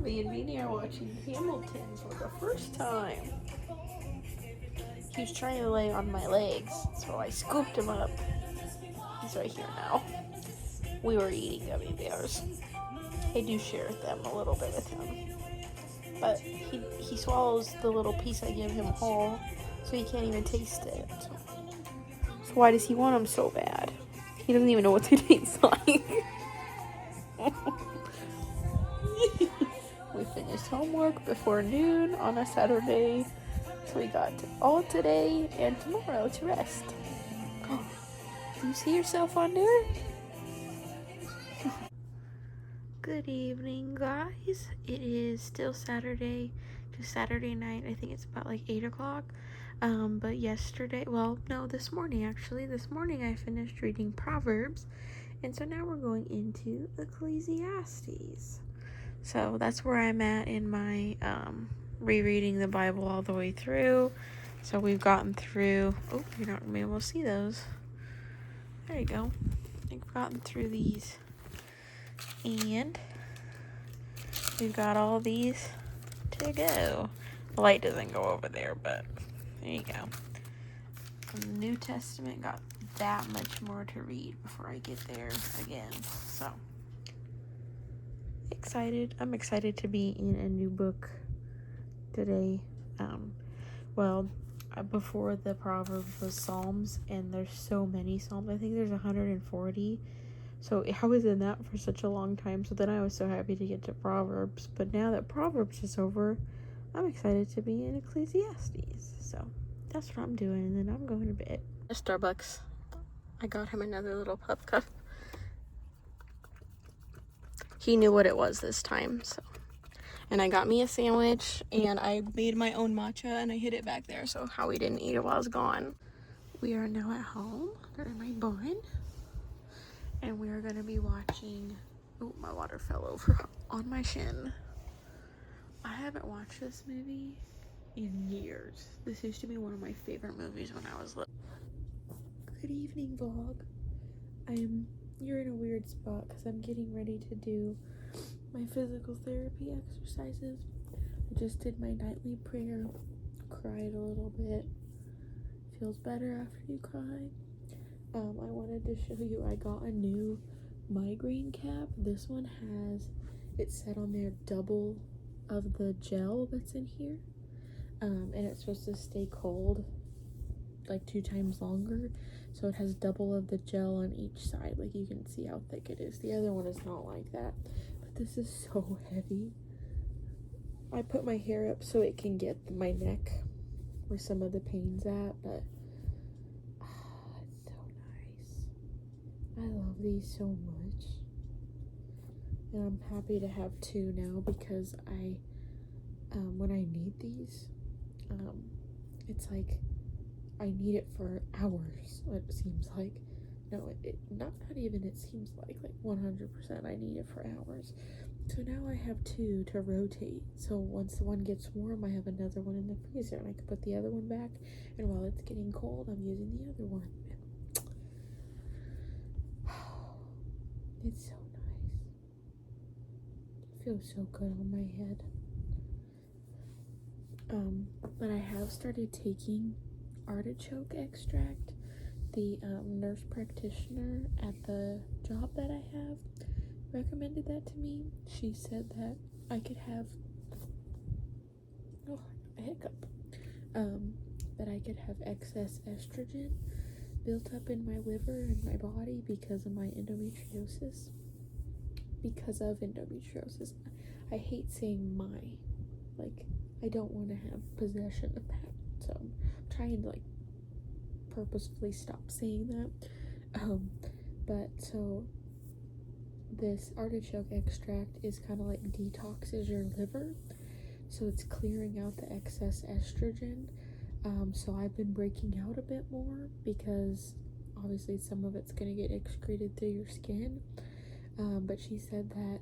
Me and Beanie are watching Hamilton for the first time. He was trying to lay on my legs, so I scooped him up. He's right here now. We were eating gummy bears. I do share them a little bit with him. But he swallows the little piece I give him whole, so he can't even taste it. So why does he want them so bad? He doesn't even know what they taste like. We finished homework before noon on a Saturday, so we got all today and tomorrow to rest. Oh, do you see yourself on there? Good evening, guys. It is still Saturday, just Saturday night. I think it's about like 8 o'clock. But yesterday, well, no, this morning actually. This morning I finished reading Proverbs, and so now we're going into Ecclesiastes. So that's where I'm at in my rereading the Bible all the way through. So we've gotten through, oh, you're not going to be able to see those. There you go. We've gotten through these. And we've got all these to go. The light doesn't go over there, but there you go. The New Testament got that much more to read before I get there again. So excited. I'm excited to be in a new book today. Before the Proverbs was Psalms, and there's so many Psalms. I think there's 140. So I was in that for such a long time. So then I was so happy to get to Proverbs. But now that Proverbs is over, I'm excited to be in Ecclesiastes. So that's what I'm doing. And then I'm going to bed. Starbucks. I got him another little pup cup. He knew what it was this time. So, and I got me a sandwich. And I made my own matcha. And I hid it back there. So Howie didn't eat it while I was gone. We are now at home. They're in my barn. And we are going to be watching... Oh, my water fell over on my shin. I haven't watched this movie in years. This used to be one of my favorite movies when I was little. Good evening, vlog. You're in a weird spot because I'm getting ready to do my physical therapy exercises. I just did my nightly prayer. Cried a little bit. Feels better after you cry. I wanted to show you I got a new migraine cap. This one has, it said on there, double of the gel that's in here. And it's supposed to stay cold like 2 times longer. So it has double of the gel on each side. Like you can see how thick it is. The other one is not like that. But this is so heavy. I put my hair up so it can get my neck where some of the pain's at, but I love these so much, and I'm happy to have 2 now because when I need these, it's like I need it for hours. It seems like, no, not even. It seems like 100%. I need it for hours. So now I have 2 to rotate. So once the one gets warm, I have another one in the freezer, and I can put the other one back. And while it's getting cold, I'm using the other one. It's so nice. It feels so good on my head. But I have started taking artichoke extract. The nurse practitioner at the job that I have recommended that to me. She said that I could have a hiccup. That I could have excess estrogen built up in my liver and my body because of my endometriosis. I hate saying my. I don't want to have possession of that. So I'm trying to purposefully stop saying that. But so this artichoke extract is kind of detoxes your liver. So it's clearing out the excess estrogen. So I've been breaking out a bit more because obviously some of it's going to get excreted through your skin. But she said that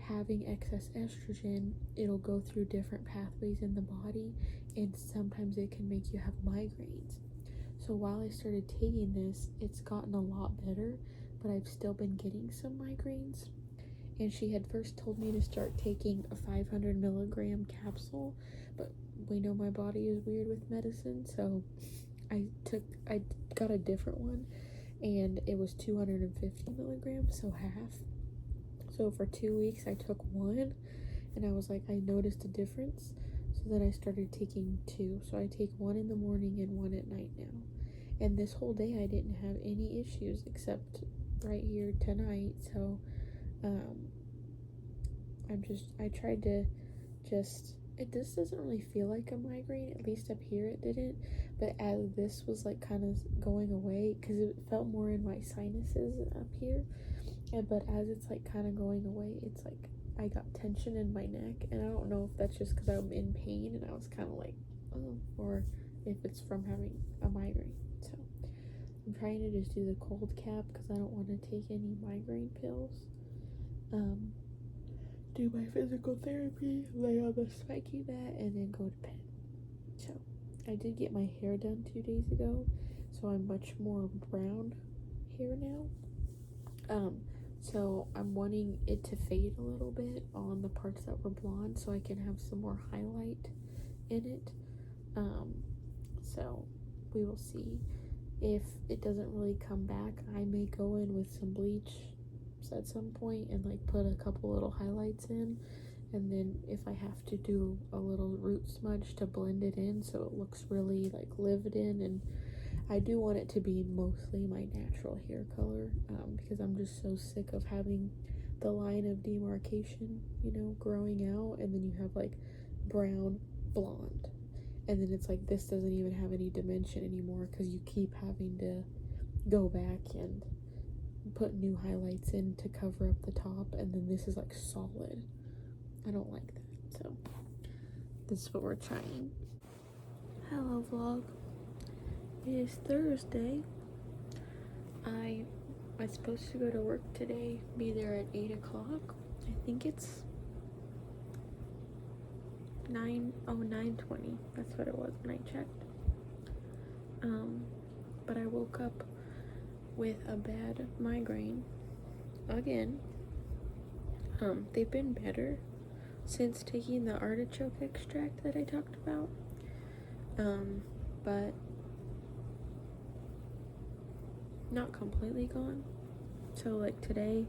having excess estrogen, it'll go through different pathways in the body, and sometimes it can make you have migraines. So while I started taking this, it's gotten a lot better, but I've still been getting some migraines. and she had first told me to start taking a 500 milligram capsule, but we know my body is weird with medicine, so I got a different one, and it was 250 milligrams, so half. So for 2 weeks I took one, and I was like, I noticed a difference, so then I started taking two. So I take one in the morning and one at night now, and this whole day I didn't have any issues except right here tonight. So I tried to just, this doesn't really feel like a migraine, at least up here it didn't, but as this was like kind of going away, because it felt more in my sinuses up here, but as it's like kind of going away, it's like I got tension in my neck, and I don't know if that's just because I'm in pain and I was kind of like, oh, or if it's from having a migraine. So I'm trying to just do the cold cap because I don't want to take any migraine pills. Do my physical therapy, lay on the spiky mat, and then go to bed. So I did get my hair done 2 days ago, so I'm much more brown hair now. So I'm wanting it to fade a little bit on the parts that were blonde, so I can have some more highlight in it. So we will see. If it doesn't really come back, I may go in with some bleach at some point and like put a couple little highlights in, and then if I have to do a little root smudge to blend it in so it looks really like lived in. And I do want it to be mostly my natural hair color, because I'm just so sick of having the line of demarcation, you know, growing out, and then you have like brown, blonde, and then it's like this doesn't even have any dimension anymore because you keep having to go back and put new highlights in to cover up the top, and then this is like solid. I don't like that, so this is what we're trying. Hello vlog. It is Thursday. I was supposed to go to work today, be there at 8 o'clock. I think it's 9:20. That's what it was when I checked. But I woke up with a bad migraine again. They've been better since taking the artichoke extract that I talked about, but not completely gone. So like today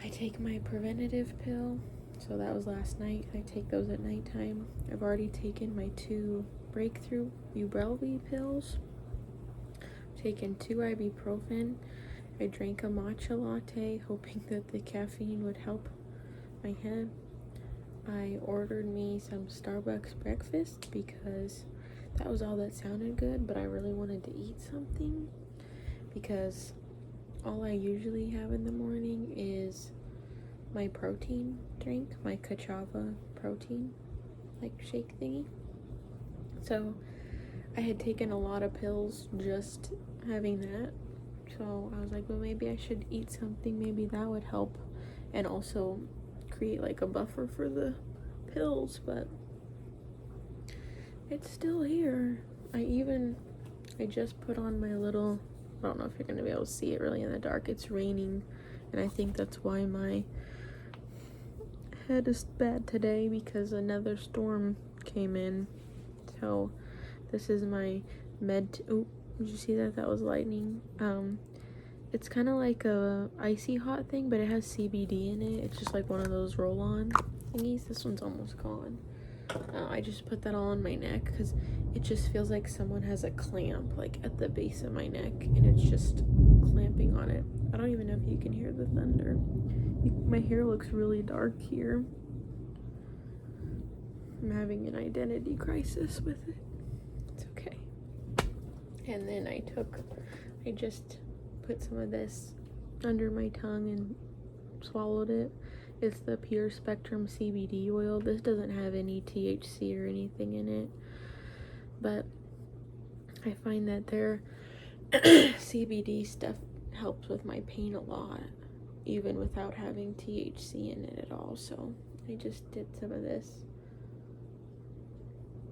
I take my preventative pill, so that was last night. I take those at nighttime. I've already taken my 2 breakthrough MYOBI pills, taken 2 ibuprofen. I drank a matcha latte hoping that the caffeine would help my head. I ordered me some Starbucks breakfast because that was all that sounded good, but I really wanted to eat something because all I usually have in the morning is my protein drink, my Kachava protein like shake thingy. So I had taken a lot of pills just having that, so I was like, well, maybe I should eat something, maybe that would help and also create like a buffer for the pills, but it's still here. I just put on my little, I don't know if you're gonna be able to see it really in the dark, it's raining, and I think that's why my head is bad today, because another storm came in. So this is my oh, did you see that? That was lightning. It's kind of like a icy hot thing, but it has CBD in it. It's just like one of those roll-on thingies. This one's almost gone. I just put that all on my neck because it just feels like someone has a clamp like at the base of my neck, and it's just clamping on it. I don't even know if you can hear the thunder. My hair looks really dark here. I'm having an identity crisis with it. It's okay. And then I just put some of this under my tongue and swallowed it. It's the Pure Spectrum CBD oil. This doesn't have any THC or anything in it, but I find that their CBD stuff helps with my pain a lot, even without having THC in it at all. So I just did some of this.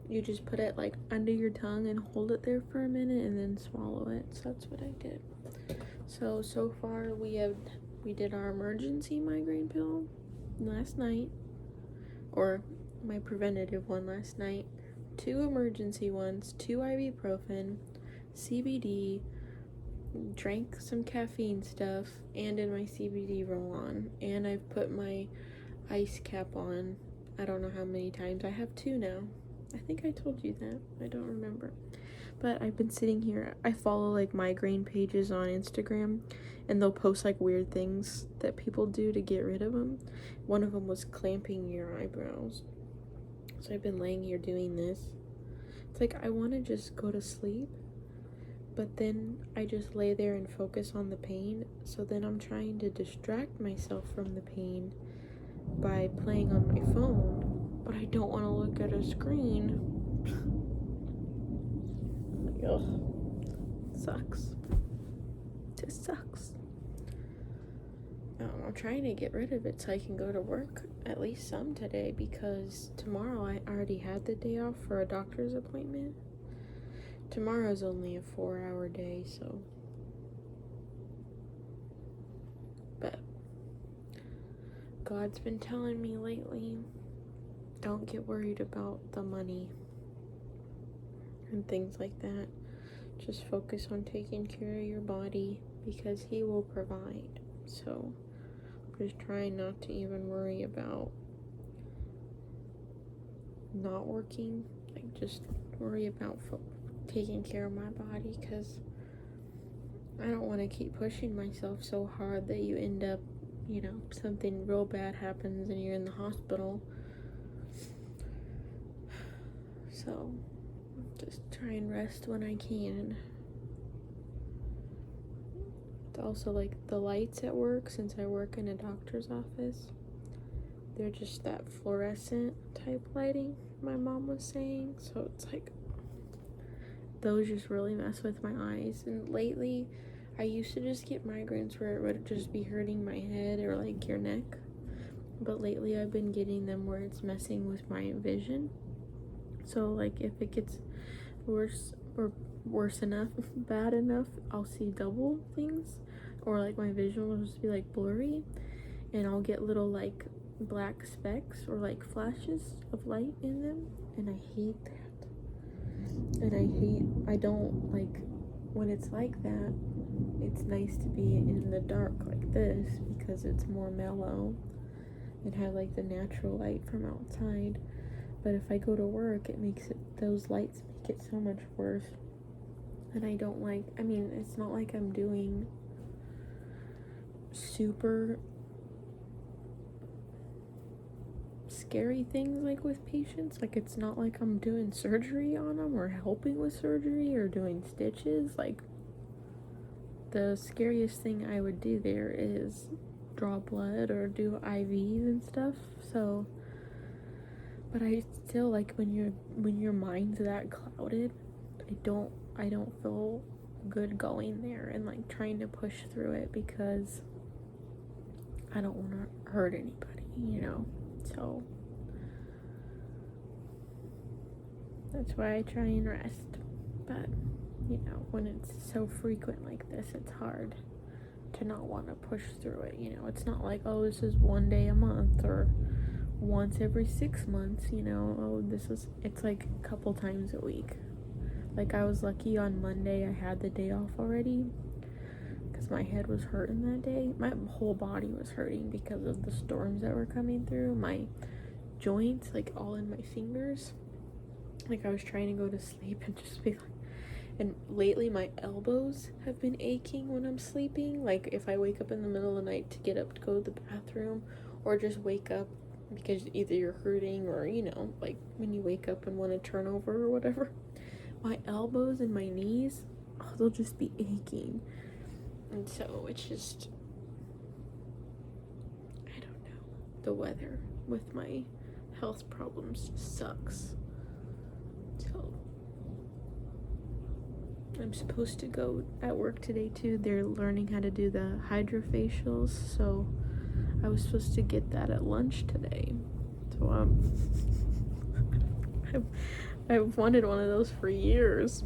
You just put it like under your tongue and hold it there for a minute and then swallow it. So that's what I did. So far we have we did our emergency migraine pill last night, or my preventative one last night, 2 emergency ones, 2 ibuprofen, CBD, drank some caffeine stuff, and did my CBD roll-on, and I've put my ice cap on. I don't know how many times. I have 2 now. I think I told you that. I don't remember. But I've been sitting here. I follow like migraine pages on Instagram, and they'll post like weird things that people do to get rid of them. One of them was clamping your eyebrows. So I've been laying here doing this. It's like I want to just go to sleep, but then I just lay there and focus on the pain. So then I'm trying to distract myself from the pain by playing on my phone, but I don't want to look at a screen. Ugh. Sucks. Just sucks. I'm trying to get rid of it so I can go to work at least some today, because tomorrow I already had the day off for a doctor's appointment. Tomorrow's only a 4-hour day, so. But God's been telling me lately, don't get worried about the money and things like that. Just focus on taking care of your body, because He will provide. So just trying not to even worry about not working. Like, just worry about taking care of my body, because I don't want to keep pushing myself so hard that you end up, you know, something real bad happens and you're in the hospital. So just try and rest when I can. It's also like the lights at work, since I work in a doctor's office, they're just that fluorescent type lighting my mom was saying. So it's like those just really mess with my eyes. And lately I used to just get migraines where it would just be hurting my head or like your neck, but lately I've been getting them where it's messing with my vision. So like if it gets worse or worse enough, bad enough, I'll see double things, or like my vision will just be like blurry, and I'll get little like black specks or like flashes of light in them, and I hate that. And I don't like when it's like that. It's nice to be in the dark like this, because it's more mellow and have like the natural light from outside. But if I go to work, it makes it, those lights make it so much worse. And I don't like, I mean, it's not like I'm doing super scary things like with patients. Like, it's not like I'm doing surgery on them or helping with surgery or doing stitches. Like, the scariest thing I would do there is draw blood or do IVs and stuff. So, but I still, like, when your mind's that clouded, I don't feel good going there and like trying to push through it, because I don't want to hurt anybody, you know. So that's why I try and rest. But you know, when it's so frequent like this, it's hard to not want to push through it. You know, it's not like, oh, this is one day a month or once every 6 months, you know. Oh, it's like a couple times a week. Like, I was lucky on Monday I had the day off already, because my head was hurting that day. My whole body was hurting because of the storms that were coming through. My joints, like all in my fingers, like I was trying to go to sleep and just be like, and lately my elbows have been aching when I'm sleeping. Like, if I wake up in the middle of the night to get up to go to the bathroom, or just wake up because either you're hurting or, you know, like when you wake up and want to turn over or whatever, my elbows and my knees, oh, they'll just be aching. And so it's just, I don't know, the weather with my health problems just sucks. So I'm supposed to go at work today too. They're learning how to do the hydrafacials, so I was supposed to get that at lunch today. So I've wanted one of those for years,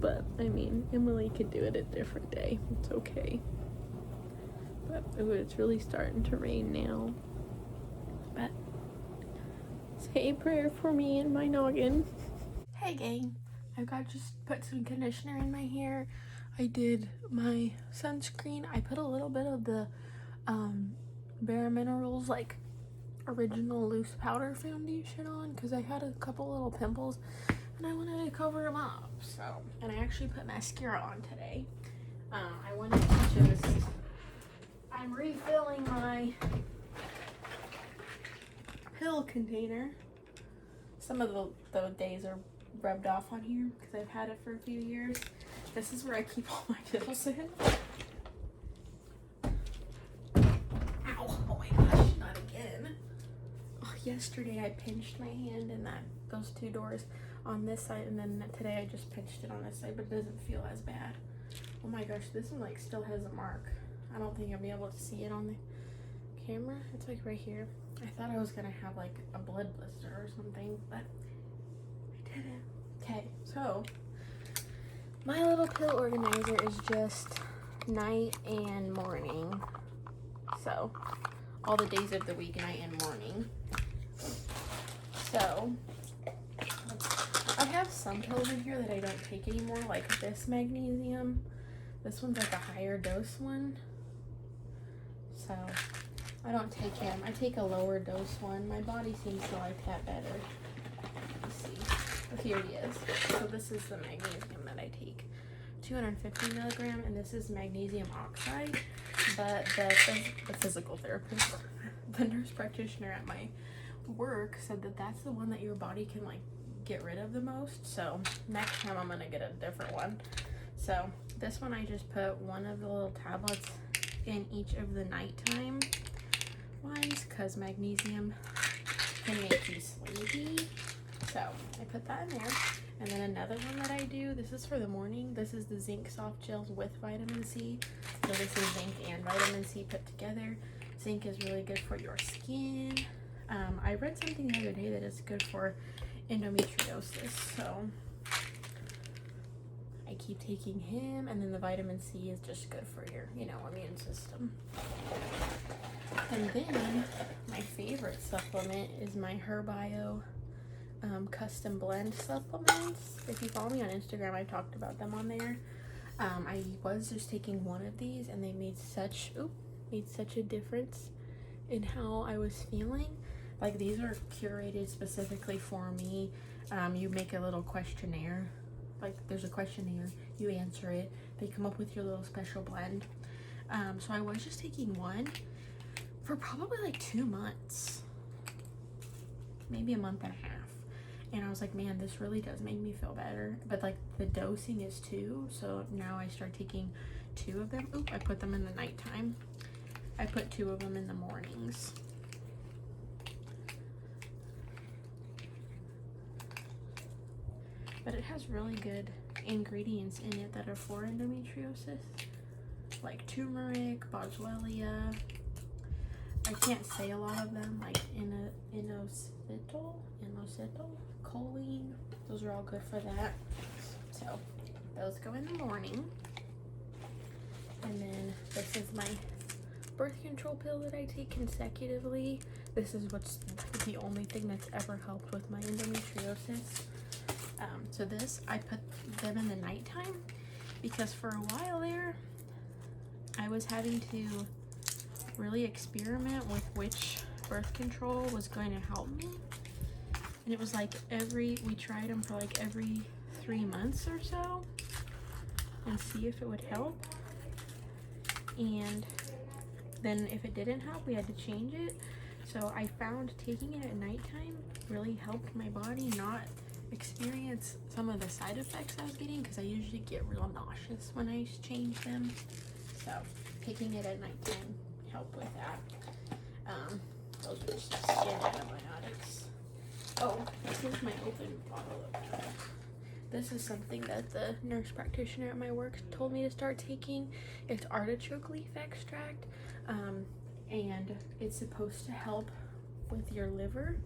but I mean, Emily could do it a different day. It's okay. But ooh, it's really starting to rain now. But say a prayer for me and my noggin. Hey gang, I've got just put some conditioner in my hair. I did my sunscreen. I put a little bit of the Bare Minerals like original loose powder foundation on because I had a couple little pimples and I wanted to cover them up. So, and I actually put mascara on today. I wanted to just, I'm refilling my pill container. Some of the days are rubbed off on here because I've had it for a few years. This is where I keep all my pills in. Ow, oh my gosh, not again. Oh, yesterday I pinched my hand in those two doors on this side, and then today I just pinched it on this side, but it doesn't feel as bad. Oh my gosh, this one like still has a mark. I don't think I'll be able to see it on the camera. It's like right here. I thought I was gonna have like a blood blister or something, but I didn't. Okay, so my little pill organizer is just night and morning. So all the days of the week, night and morning. So I have some pills in here that I don't take anymore, like this magnesium. This one's like a higher dose one. So I don't take him. I take a lower dose one. My body seems to like that better. Let's see. Oh, here he is. So this is the magnesium that I take. 250 milligram, and this is magnesium oxide. But the physical therapist, the nurse practitioner at my work said that that's the one that your body can like get rid of the most. So next time I'm gonna get a different one. So this one I just put one of the little tablets in each of the nighttime ones because magnesium can make you sleepy. So I put that in there. And then another one that I do, this is for the morning. This is the zinc soft gels with vitamin C. So this is zinc and vitamin C put together. Zinc is really good for your skin. I read something the other day that it's good for endometriosis. So I keep taking him, and then the vitamin C is just good for your, immune system. And then my favorite supplement is my HERBIO custom blend supplements. If you follow me on Instagram, I've talked about them on there. I was just taking one of these, and they made such a difference in how I was feeling. Like, these are curated specifically for me. You make a little questionnaire. Like, there's a questionnaire, you answer it, they come up with your little special blend. So I was just taking one for probably like 2 months, maybe a month and a half. And I was like, man, this really does make me feel better. But like the dosing is 2, so now I start taking 2 of them. Oop, I put them in the nighttime. I put 2 of them in the mornings. But it has really good ingredients in it that are for endometriosis, like turmeric, boswellia. I can't say a lot of them, like inositol, choline. Those are all good for that. So those go in the morning. And then this is my birth control pill that I take consecutively. This is what's the only thing that's ever helped with my endometriosis. So this, I put them in the nighttime because for a while there, I was having to really experiment with which birth control was going to help me. And it was like we tried them for like every 3 months or so and see if it would help. And then if it didn't help, we had to change it. So I found taking it at nighttime really helped my body not experience some of the side effects I was getting, because I usually get real nauseous when I change them. So taking it at nighttime helped with that. Those are just skin antibiotics. Oh, this is my open bottle of this is something that the nurse practitioner at my work told me to start taking. It's artichoke leaf extract, and it's supposed to help with your liver.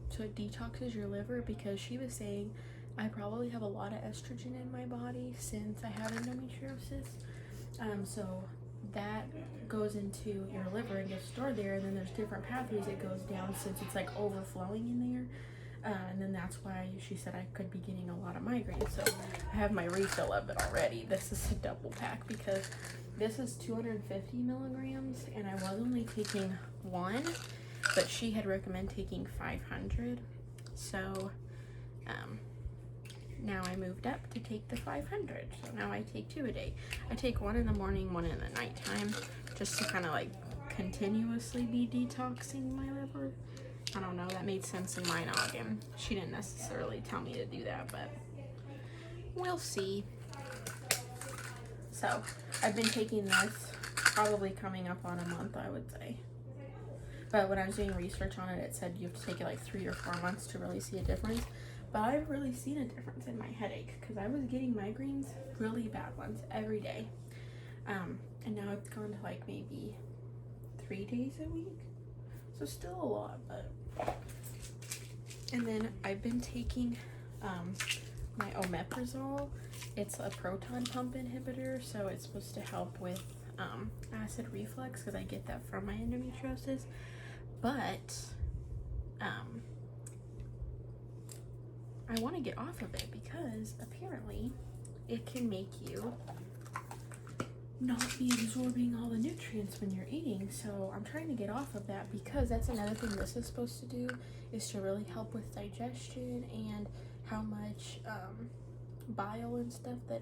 So it detoxes your liver, because she was saying I probably have a lot of estrogen in my body since I have endometriosis. So that goes into your liver and gets stored there, and then there's different pathways it goes down since it's like overflowing in there. And then that's why she said I could be getting a lot of migraines. So I have my refill of it already. This is a double pack because this is 250 milligrams and I was only taking one, but she had recommended taking 500. So now I moved up to take the 500. So now I take 2 a day. I take one in the morning, one in the nighttime, just to kind of like continuously be detoxing my liver. I don't know, that made sense in my noggin. She didn't necessarily tell me to do that, but we'll see. So I've been taking this probably coming up on a month, I would say. But when I was doing research on it, it said you have to take it like 3 or 4 months to really see a difference. But I've really seen a difference in my headache because I was getting migraines, really bad ones, every day. And now it's gone to like maybe 3 days a week. So still a lot, but. And then I've been taking my omeprazole. It's a proton pump inhibitor, so it's supposed to help with acid reflux because I get that from my endometriosis. But I want to get off of it because apparently it can make you not be absorbing all the nutrients when you're eating. So I'm trying to get off of that because that's another thing this is supposed to do, is to really help with digestion and how much bile and stuff that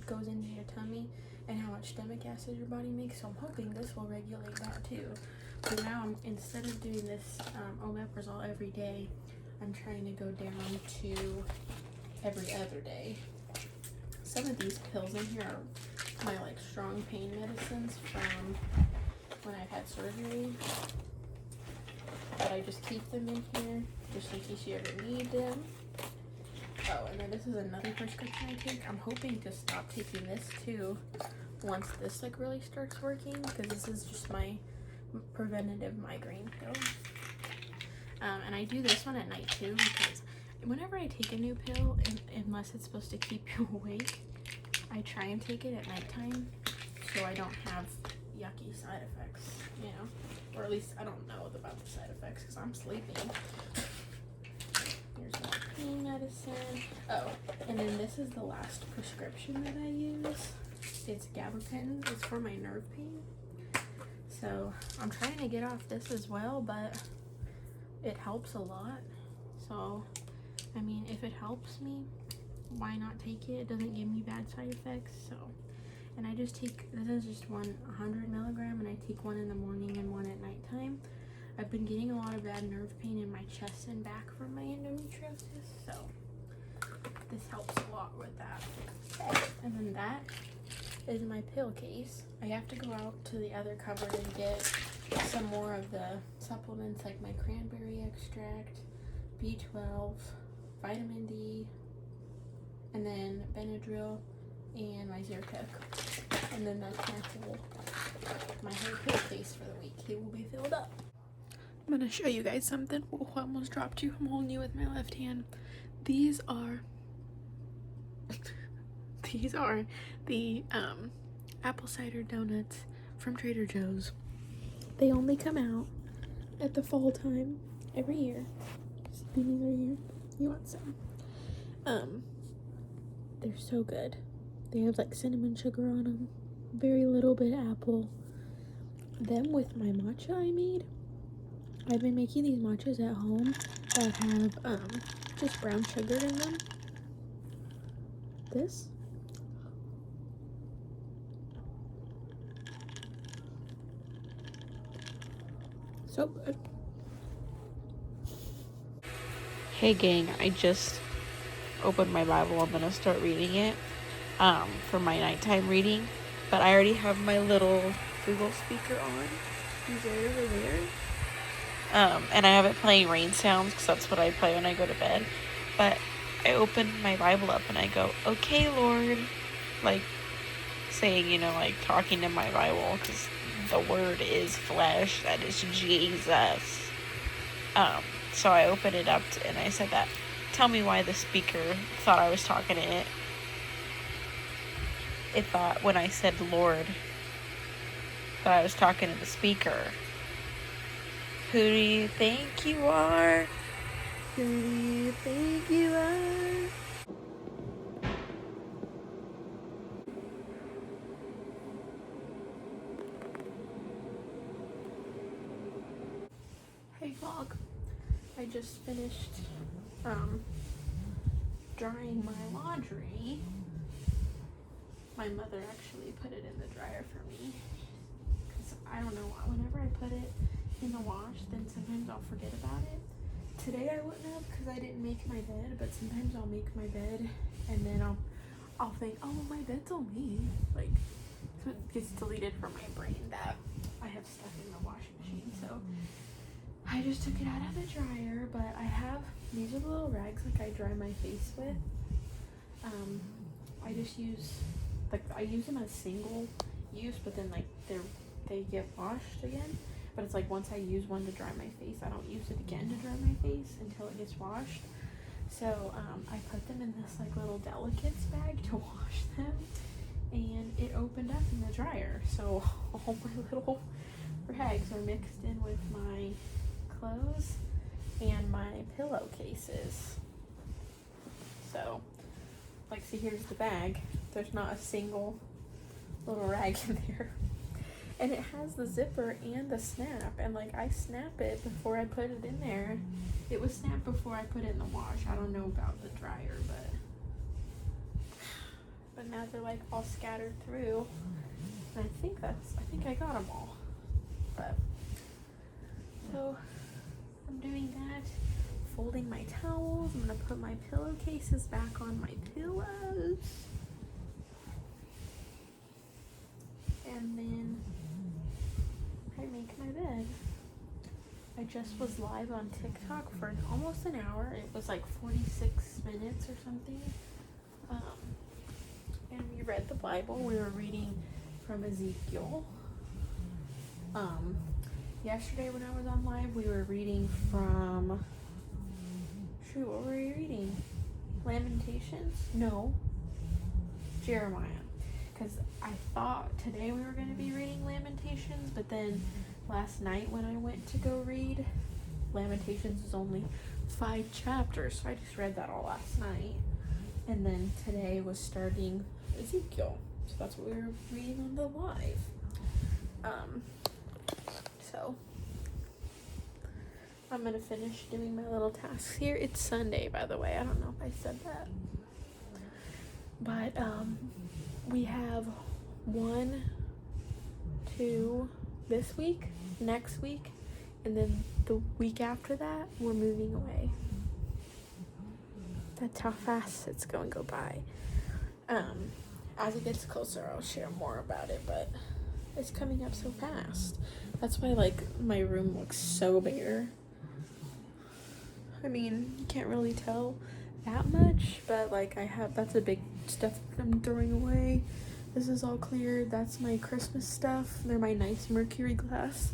goes into your tummy and how much stomach acid your body makes. So I'm hoping this will regulate that too. So now instead of doing this omeprazole every day, I'm trying to go down to every other day. Some of these pills in here are my like strong pain medicines from when I've had surgery, but I just keep them in here just in case you ever need them. Oh, and then this is another prescription I take. I'm hoping to stop taking this too once this like really starts working, because this is just my preventative migraine pill. And I do this one at night too, because whenever I take a new pill, unless it's supposed to keep you awake, I try and take it at nighttime so I don't have yucky side effects, you know, or at least I don't know about the side effects because I'm sleeping. Here's more pain medicine. Oh, and then this is the last prescription that I use. It's gabapentin. It's for my nerve pain. So I'm trying to get off this as well, but it helps a lot. So, I mean, if it helps me, why not take it? It doesn't give me bad side effects. So, and I just take, this is just 100 milligram, and I take one in the morning and one at nighttime. I've been getting a lot of bad nerve pain in my chest and back from my endometriosis, so this helps a lot with that. Okay, and then that is my pill case. I have to go out to the other cupboard and get some more of the supplements like my cranberry extract, B12, vitamin D, and then Benadryl, and my Zyrtec. And then that's my whole pill case for the week. It will be filled up. I'm gonna show you guys something. Oh, I almost dropped you. I'm holding you with my left hand. These are the apple cider donuts from Trader Joe's. They only come out at the fall time every year. See, these right here. You want some? They're so good. They have like cinnamon sugar on them. Very little bit of apple. Them with my matcha I made. I've been making these matchas at home that have just brown sugar in them. This. So good. Hey gang, I just opened my Bible. I'm gonna start reading it for my nighttime reading, but I already have my little Google speaker on. He's right over there. And I have it playing rain sounds because that's what I play when I go to bed. But I open my Bible up and I go, okay, Lord, like saying, you know, like talking to my Bible, because the word is flesh, that is Jesus. So I opened it up and I said that, tell me why the speaker thought I was talking to it. It thought when I said Lord but I was talking to the speaker. Who do you think you are? Who do you think you are? Hey vlog, I just finished drying my laundry. My mother actually put it in the dryer for me because I don't know, whenever I put it in the wash, then sometimes I'll forget about it. Today I wouldn't have because I didn't make my bed, but sometimes I'll make my bed and then I'll think, oh, my bed's on me. Like, so it gets deleted from my brain that I have stuff in the washing machine. So I just took it out of the dryer, but I have, these are the little rags like I dry my face with. I just use, like, I use them as single use, but then like they get washed again. But it's like once I use one to dry my face, I don't use it again to dry my face until it gets washed. So I put them in this like little delicates bag to wash them, and it opened up in the dryer. So all my little rags are mixed in with my clothes and my pillowcases. So, like, see, here's the bag. There's not a single little rag in there. And it has the zipper and the snap. And, like, I snap it before I put it in there. It was snapped before I put it in the wash. I don't know about the dryer, but now they're, like, all scattered through. And I think I got them all. But, so I'm doing that. Folding my towels. I'm gonna put my pillowcases back on my pillows. And then I make my bed. I just was live on TikTok for almost an hour. It was like 46 minutes or something. And we read the Bible. We were reading from Ezekiel. Yesterday when I was on live, we were reading from, shoot, what were we reading? Lamentations? No. Jeremiah. Because I thought today we were going to be reading Lamentations, but then last night when I went to go read, Lamentations is only 5 chapters, so I just read that all last night. And then today was starting Ezekiel, so that's what we were reading on the live. So I'm going to finish doing my little tasks here. It's Sunday, by the way. I don't know if I said that. But we have 1, 2 this week, next week, and then the week after that, we're moving away. That's how fast it's going to go by. As it gets closer, I'll share more about it, but it's coming up so fast. That's why, like, my room looks so bare. I mean, you can't really tell that much, but like that's a big stuff I'm throwing away. This is all cleared. That's my Christmas stuff. They're my nice mercury glass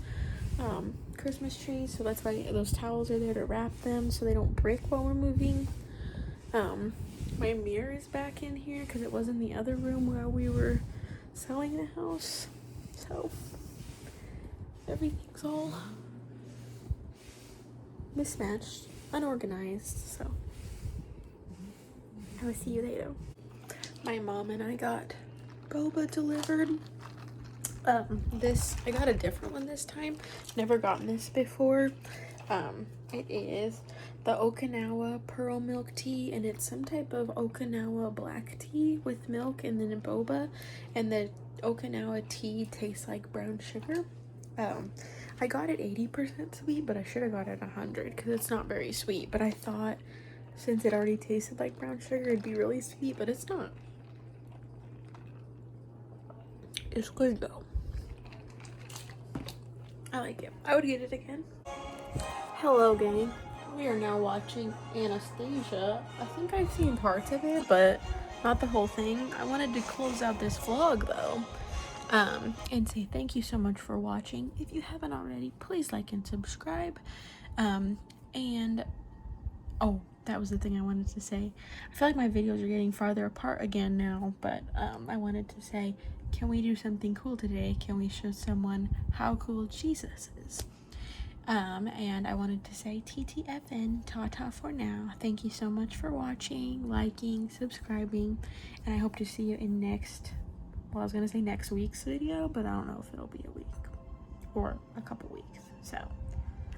Christmas trees, so that's why those towels are there to wrap them so they don't break while we're moving. My mirror is back in here because it was in the other room while we were selling the house. So everything's all mismatched, unorganized, so I will see you later. My mom and I got boba delivered. I got a different one this time. Never gotten this before. It is the Okinawa pearl milk tea, and it's some type of Okinawa black tea with milk and then a boba, and the Okinawa tea tastes like brown sugar. I got it 80% sweet, but I should have got it 100 because it's not very sweet, but I thought since it already tasted like brown sugar, it'd be really sweet, but it's not. It's good though. I like it. I would get it again. Hello, gang. We are now watching Anastasia. I think I've seen parts of it, but not the whole thing. I wanted to close out this vlog though, and say thank you so much for watching. If you haven't already, please like and subscribe. And oh, that was the thing I wanted to say. I feel like my videos are getting farther apart again now, but I wanted to say can we do something cool today? Can we show someone how cool Jesus is? And I wanted to say TTFN, ta-ta for now. Thank you so much for watching, liking, subscribing, and I hope to see you in next week's video, but I don't know if it'll be a week or a couple weeks. So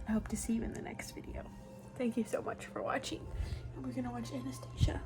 I hope to see you in the next video. Thank you so much for watching. And we're gonna watch Anastasia.